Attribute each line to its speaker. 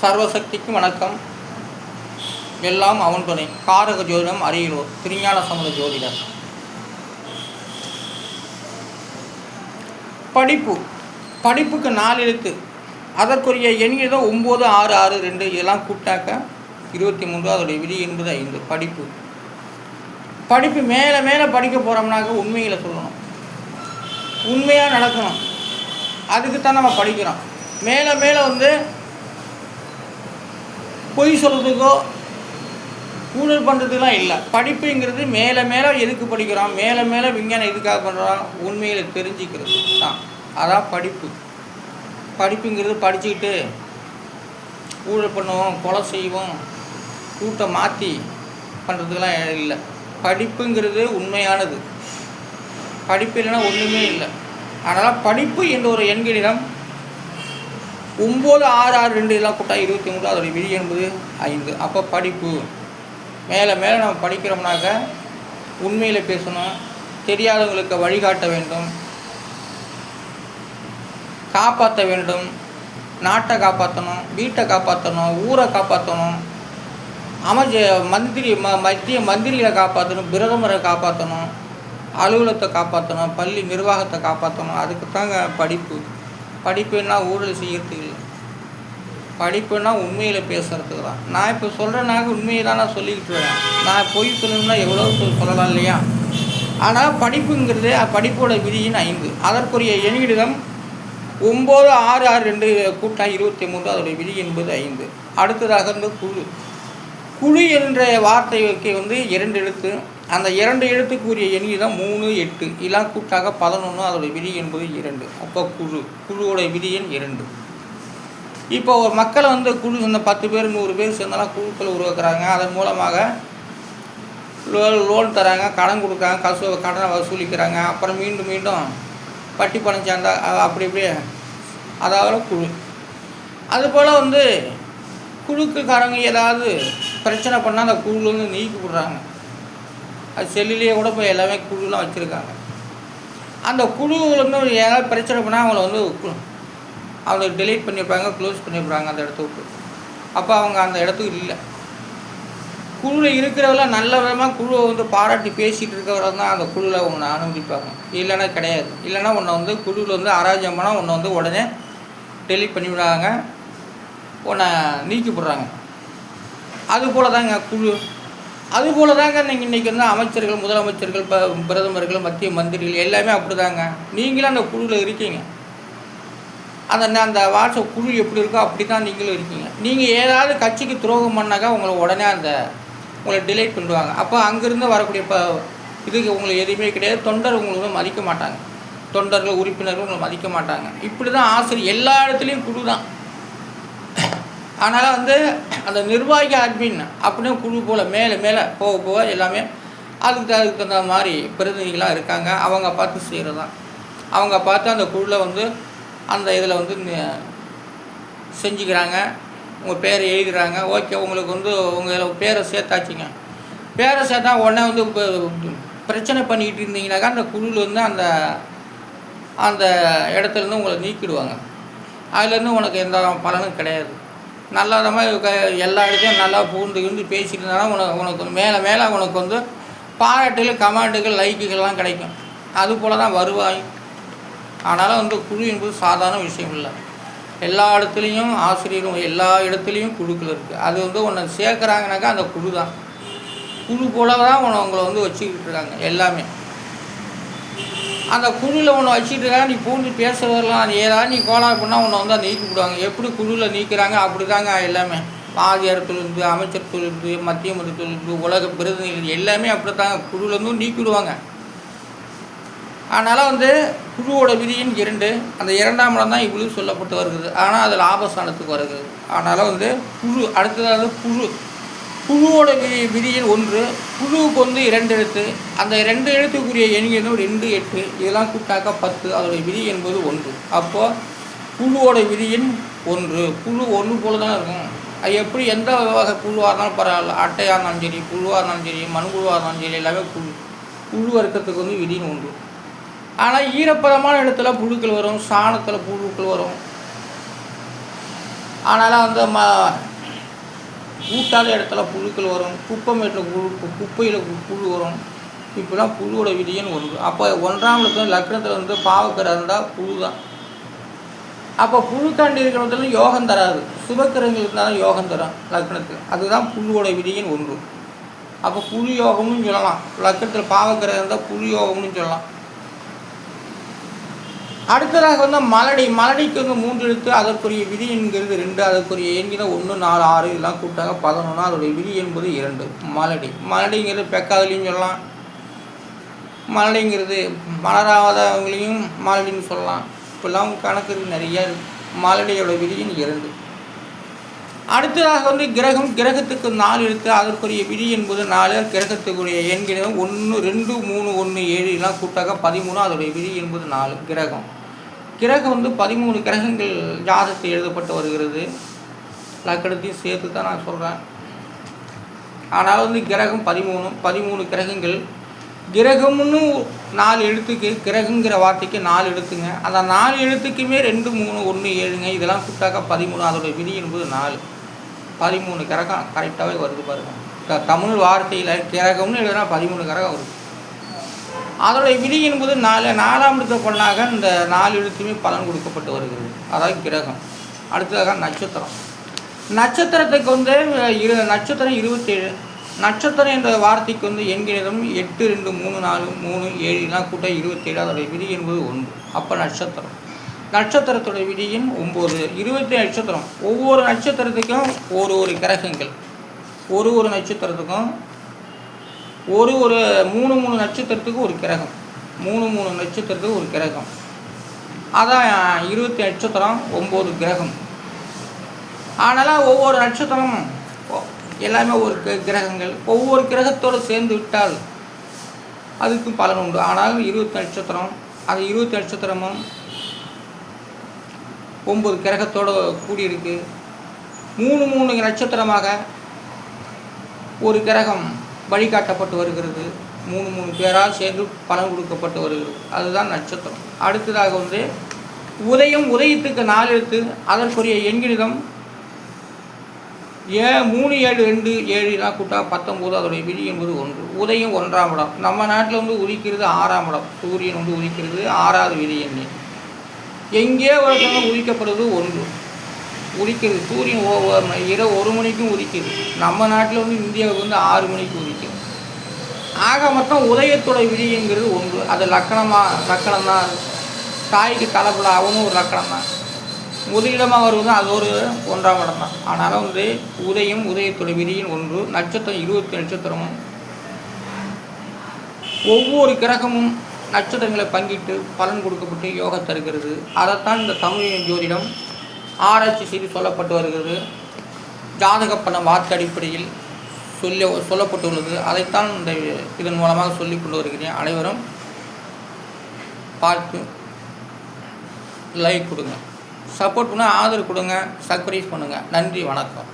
Speaker 1: சர்வசக்திக்கும் வணக்கம். எல்லாம் அவன் துணை. காரக ஜோதிடம் அரியலூர் திருஞான சம்பந்த ஜோதிடர். படிப்புக்கு 4 எழுத்து. அதற்குரிய எண்ணிதான் 9, 6, 6, 2 இதெல்லாம் கூட்டாக்க 23. அதோடைய விதி என்பது 5. படிப்பு மேலே மேலே படிக்க போகிறோம்னாக்க உண்மையில் சொல்லணும், உண்மையாக நடக்கணும். அதுக்கு தான் நம்ம படிக்கிறோம். மேலே மேலே பொய் சொல்கிறதுக்கோ ஊழல் பண்ணுறதுலாம் இல்லை. படிப்புங்கிறது மேலே மேலே எதுக்கு படிக்கிறோம், மேலே மேலே விஞ்ஞானம் எதுக்காக பண்ணுறோம், உண்மையில் தெரிஞ்சுக்கிறது தான். அதான் படிப்புங்கிறது படிச்சுக்கிட்டு ஊழல் பண்ணுவோம், கொலை செய்வோம், கூட்டை மாற்றி பண்ணுறதுக்கெலாம் இல்லை. படிப்புங்கிறது உண்மையானது. படிப்பு இல்லைன்னா ஒன்றுமே இல்லை. அதனால் படிப்பு என்ற ஒரு எண்களிடம் 9, 6, 6, 2 இதெல்லாம் கூட்டா 23. அதோடைய விதி என்பது 5. அப்போ படிப்பு மேலே மேலே நம்ம படிக்கிறோம்னாக்க உண்மையில் பேசணும், தெரியாதவங்களுக்கு வழிகாட்ட வேண்டும், காப்பாற்ற வேண்டும், நாட்டை காப்பாற்றணும், வீட்டை காப்பாற்றணும், ஊரை காப்பாற்றணும், மத்திய மந்திரிகளை காப்பாற்றணும், பிரதமரை காப்பாற்றணும், அலுவலகத்தை காப்பாற்றணும், பள்ளி நிர்வாகத்தை காப்பாற்றணும். அதுக்கு தாங்க படிப்பு. படிப்புன்னா ஊழல் செய்யறதுக்கு இல்லை. படிப்புன்னா உண்மையில் பேசுகிறதுக்கு தான். நான் இப்போ சொல்கிறேன்னாக்க உண்மையை தான் நான் சொல்லிக்கிட்டு வரேன். நான் பொய் சொல்லணும்னா எவ்வளோ சொல்லலாம் இல்லையா? ஆனால் படிப்புங்கிறது படிப்போட விதியின் 5. அதற்குரிய எண்ணிடம் 9, 6, 6, 2 கூட்டா 23. அதோடைய விதி என்பது 5. அடுத்ததாக குழு என்ற வார்த்தைக்கு 2 எழுத்து. அந்த 2 எழுத்துக்குரிய எண்ணிதான் 3, 8 இதெல்லாம் கூட்டாக 11. அதோடைய விதி என்பது 2. அப்போ குழுவோட விதி எண் 2. இப்போ ஒரு மக்களை குழு சேர்ந்த 10 பேர் 100 பேர் சேர்ந்தாலும் குழுக்கள் உருவாக்குறாங்க. அதன் மூலமாக லோன் தராங்க, கடன் கொடுக்குறாங்க, கடனை வசூலிக்கிறாங்க. அப்புறம் மீண்டும் பட்டி பணம் சேர்ந்தா அப்படி இப்படியே அதாவது குழு. அதுபோல் குழுக்குக்காரங்க ஏதாவது பிரச்சனை பண்ணால் அந்த குழுலேருந்து நீக்கி விடுறாங்க. அது செல்லுலேயே கூட போய் எல்லாமே குழுலாம் வச்சுருக்காங்க. அந்த குழுவில் ஏதாவது பிரச்சனை பண்ணால் அவங்கள டெலீட் பண்ணியிருப்பாங்க, க்ளோஸ் பண்ணியிருப்பாங்க அந்த இடத்த விட்டு. அப்போ அவங்க அந்த இடத்துக்கு இல்லை. குழுவில் இருக்கிறவெல்லாம் நல்ல விதமாக குழுவை பாராட்டி பேசிகிட்டு இருக்கிறவரை தான் அந்த குழுவில் உன்னை அனுமதிப்பாங்க. இல்லைன்னா கிடையாது. இல்லைன்னா உன்னை குழுவில் அராஜகம் பண்ணால் உன்னை உடனே டெலீட் பண்ணிவிடுறாங்க, உன்னை நீக்கி விடுறாங்க. அதுபோல் தாங்க குழு. அதுபோல் தாங்க நீங்கள் இன்றைக்கி அமைச்சர்கள், முதலமைச்சர்கள், பிரதமர்கள், மத்திய மந்திரிகள் எல்லாமே அப்படி தாங்க. நீங்களும் அந்த குழுவில் இருக்கீங்க. அந்த வாட்ஸ்அப் குழு எப்படி இருக்கோ அப்படி தான் நீங்களும் இருக்கீங்க. நீங்கள் ஏதாவது கட்சிக்கு துரோகம் பண்ணாக்கா உடனே உங்களை டிலேட் பண்ணிடுவாங்க. அப்போ அங்கேருந்து வரக்கூடிய இதுக்கு உங்களுக்கு எதுவுமே கிடையாது. தொண்டர் உங்களுக்கு மதிக்க மாட்டாங்க, தொண்டர்கள் உறுப்பினர்கள் உங்களை மதிக்க மாட்டாங்க. இப்படி தான் ஆசிரியர் எல்லா இடத்துலையும் குழு தான். அதனால் அந்த நிர்வாகி அட்மின் அப்படின்னு குழு போல் மேலே மேலே போக எல்லாமே அதுக்கு தகுந்த மாதிரி பிரதிநிதிகளாக இருக்காங்க. அவங்க பார்த்து செய்கிறது தான். அவங்க பார்த்து அந்த குழுவில் அந்த இதில் செஞ்சுக்கிறாங்க. உங்கள் பேரை எழுதுகிறாங்க. ஓகே, உங்களுக்கு உங்கள் பேரை சேர்த்தாச்சுங்க. பேரை சேர்த்தா உடனே பிரச்சனை பண்ணிக்கிட்டு இருந்தீங்கன்னாக்கா அந்த குழுவில் அந்த இடத்துலேருந்து உங்களை நீக்கிடுவாங்க. அதுலேருந்து உனக்கு எந்த பலனும் கிடையாது. நல்லதமாக எல்லா இடத்தையும் நல்லா பூந்து பேசிட்டு இருந்தாலும் உனக்கு மேலே மேலே உனக்கு பாராட்டுகள், கமெண்ட்டுகள், லைக்குகள்லாம் கிடைக்கும். அதுபோல் தான் வருவாய். அதனால் குழு என்பது சாதாரண விஷயம் இல்லை. எல்லா இடத்துலையும் ஆசிரியரும் எல்லா இடத்துலையும் குழுக்கள் இருக்குது. அது உன்னை சேர்க்குறாங்கனாக்கா அந்த குழு தான். குழு போல தான் உங்களை வச்சுக்கிட்டு இருக்காங்க எல்லாமே. அந்த குழுவில் ஒன்று வச்சுட்டு இருக்காங்க. நீ பூந்து பேசுறதெல்லாம் அது ஏதாவது நீ கோளாறு பண்ணால் உன்னை அதை நீக்கி விடுவாங்க. எப்படி குழுவில் நீக்கிறாங்க அப்படி தாங்க எல்லாமே. ஆதியார் தொழிலிருந்து, அமைச்சர் தொழிலிருந்து, மத்திய மந்திரி தொழிலிருந்து, உலக பிரதிநிதிகள் எல்லாமே அப்படி தாங்க குழுவிலேருந்து நீக்கிவிடுவாங்க. அதனால் குழுவோட விதியின் 2. அந்த 2ஆம் இடம் தான் இவ்வளவு சொல்லப்பட்டு வருகிறது. ஆனால் அது லாபஸ்தானத்துக்கு வருகிறது. அதனால் குழு அடுத்ததாக குழுவோட விதியின் 1. குழுவுக்கு 2 எழுத்து. அந்த 2 எழுத்துக்குரிய எண்ணிக்கை 2, 8 இதெல்லாம் கூட்டாக்க 10. அதோடைய விதி என்பது 1. அப்போது குழுவோட விதியின் 1. குழு 1 போல தான் இருக்கும். அது எப்படி எந்த வகை குழுவாக இருந்தாலும் பரவாயில்ல. அட்டையாக இருந்தாலும் சரி, குழுவாக இருந்தாலும் சரி, மண்புழுவாக இருந்தாலும் சரி, எல்லாமே குழு இருக்கிறதுக்கு விதின்னு 1. ஆனால் ஈரப்பதமான இடத்துல புழுக்கள் வரும், சாணத்தில் புழுக்கள் வரும். ஆனாலும் வந்து ஊட்டாத இடத்துல புழுக்கள் வரும், குப்பை மேட்டில் குப்பையில் புழு வரும். இப்போலாம் புழுவோட விதின்னு ஒன்று. அப்போ 1ஆம் இடத்துல லக்னத்தில் வந்து பாவக்கிரகம் இருந்தால் புழு தான். அப்போ புழுக்காண்டி இருக்கிறதுல யோகம் தராது, சுபக்கிரகங்கள் இருந்தாலும் யோகம் தரும் லக்னத்தில். அதுதான் புழுவோட விதியின் ஒன்று. அப்போ புழு யோகம்னு சொல்லலாம். லக்னத்தில் பாவக்கிரகம் இருந்தால் புழு யோகம்னு சொல்லலாம். அடுத்ததாக வந்து மலடிக்கு வந்து 3 எழுத்து, அதற்குரிய விதி என்கிறது 2, அதற்குரிய எண்கிற 1, 4, 6 இதெல்லாம் கூட்டாக 11. அதோடைய விதி என்பது 2. மலடிங்கிறது பெக்காதலையும் சொல்லலாம், மலடிங்கிறது மலராதவங்களையும் மலடின்னு சொல்லலாம். இப்போல்லாம் கணக்கு நிறையா இருக்குது. மலடியோட விதியின் 2. அடுத்ததாக வந்து கிரகத்துக்கு 4 எழுத்து, அதற்குரிய விதி என்பது 4. கிரகத்துக்குரிய எண்கிறது 1, 2, 3, 1, 7 இதெல்லாம் கூட்டாக 13. அதோடைய விதி என்பது 4. கிரகம் வந்து 13 கிரகங்கள் ஜாதகத்தில் எழுதப்பட்டு வருகிறது. லக்கணத்தையும் சேர்த்து தான் நான் சொல்கிறேன். ஆனால் வந்து கிரகம் 13 கிரகங்கள். கிரகம்னு 4 எழுத்துக்கு, கிரகங்கிற வார்த்தைக்கு 4 எழுத்துங்க. அந்த 4 எழுத்துக்குமே 2, 3, 1, 7ங்க. இதெல்லாம் கூட்டாக 13. அதோடைய விதி என்பது 4. 13 கிரகம் கரெக்டாகவே வருது பாருங்கள். தமிழ் வார்த்தையில் கிரகம்னு எழுதுனா 13 கிரகம் வருது. அதோடைய விதி என்பது 4ஆம் இடத்த பொண்ணாக இந்த 4 எழுத்துமே பலன் கொடுக்கப்பட்டு வருகிறது. அதாவது கிரகம். அடுத்ததாக நட்சத்திரத்துக்கு வந்து நட்சத்திரம் 27. நட்சத்திரம் என்ற வார்த்தைக்கு வந்து எண்கிணம் 8, 2, 3, 4, 3, 7 இதெல்லாம் கூட்ட 27. அதோடைய விதி என்பது 1. அப்போ நட்சத்திரத்துடைய விதியின் 9. 27 நட்சத்திரம். ஒவ்வொரு நட்சத்திரத்துக்கும் ஒரு கிரகங்கள். ஒரு நட்சத்திரத்துக்கும் ஒரு 3 நட்சத்திரத்துக்கு ஒரு கிரகம். 3 நட்சத்திரத்துக்கு ஒரு கிரகம். அதான் 27 நட்சத்திரம், 9 கிரகம். ஆனாலும் ஒவ்வொரு நட்சத்திரமும் எல்லாமே ஒரு கிரகங்கள். ஒவ்வொரு கிரகத்தோடு சேர்ந்து விட்டால் அதுக்கும் பலன் உண்டு. ஆனாலும் 20 நட்சத்திரம், அது 20 நட்சத்திரமும் 9 கிரகத்தோடு கூடியிருக்கு. 3 நட்சத்திரமாக ஒரு கிரகம் வழிகாட்டப்பட்டு வருகிறது. 3 பேராக சேர்ந்து பலன் கொடுக்கப்பட்டு வருகிறது. அதுதான் நட்சத்திரம். அடுத்ததாக வந்து உதயத்துக்கு 4 எழுத்து, அதற்குரிய எண்கிணிதம் 3, 7, 2, 7 கூட்டா 19. அதோடைய விதி என்பது 1. உதயம் 1ஆம் இடம். நம்ம நாட்டில் வந்து உதிக்கிறது 6ஆம் இடம். சூரியன் வந்து உதிக்கிறது 6வது விதி எண்ணி. எங்கே ஒருத்தவங்க உதிக்கப்படுவது 1. உதிக்கிறது சூரியன் இரவு 1 மணிக்கும் உதிக்குது. நம்ம நாட்டில் வந்து இந்தியாவுக்கு வந்து 6 மணிக்கு உதிக்குது. ஆக மொத்தம் உதயத்தோட விதிங்கிறது 1. அது லக்கணம் தான். தாய்க்கு தலைப்புல அவனும் ஒரு லக்கணம் தான். முதலிடமாக வருவது அது ஒரு 1ஆம் இடம் தான். ஆனாலும் வந்து உதயத்தோட விதியின் 1. நட்சத்திரம் 20 நட்சத்திரமும் ஒவ்வொரு கிரகமும் நட்சத்திரங்களை பங்கிட்டு பலன் கொடுக்கப்பட்டு யோகம் தருகிறது. அதைத்தான் இந்த தமிழ் ஜோதிடம் ஆராய்ச்சி செய்து சொல்லப்பட்டு வருகிறது. ஜாதக பலன் வார்த்தை அடிப்படையில் சொல்லப்பட்டுள்ளது. அதைத்தான் இதன் மூலமாக சொல்லிக் கொண்டு வருகிறேன். அனைவரும் பார்த்து லைக் கொடுங்க, சப்போர்ட் பண்ண ஆதரவு கொடுங்க, சப்ஸ்கிரைப் பண்ணுங்கள். நன்றி, வணக்கம்.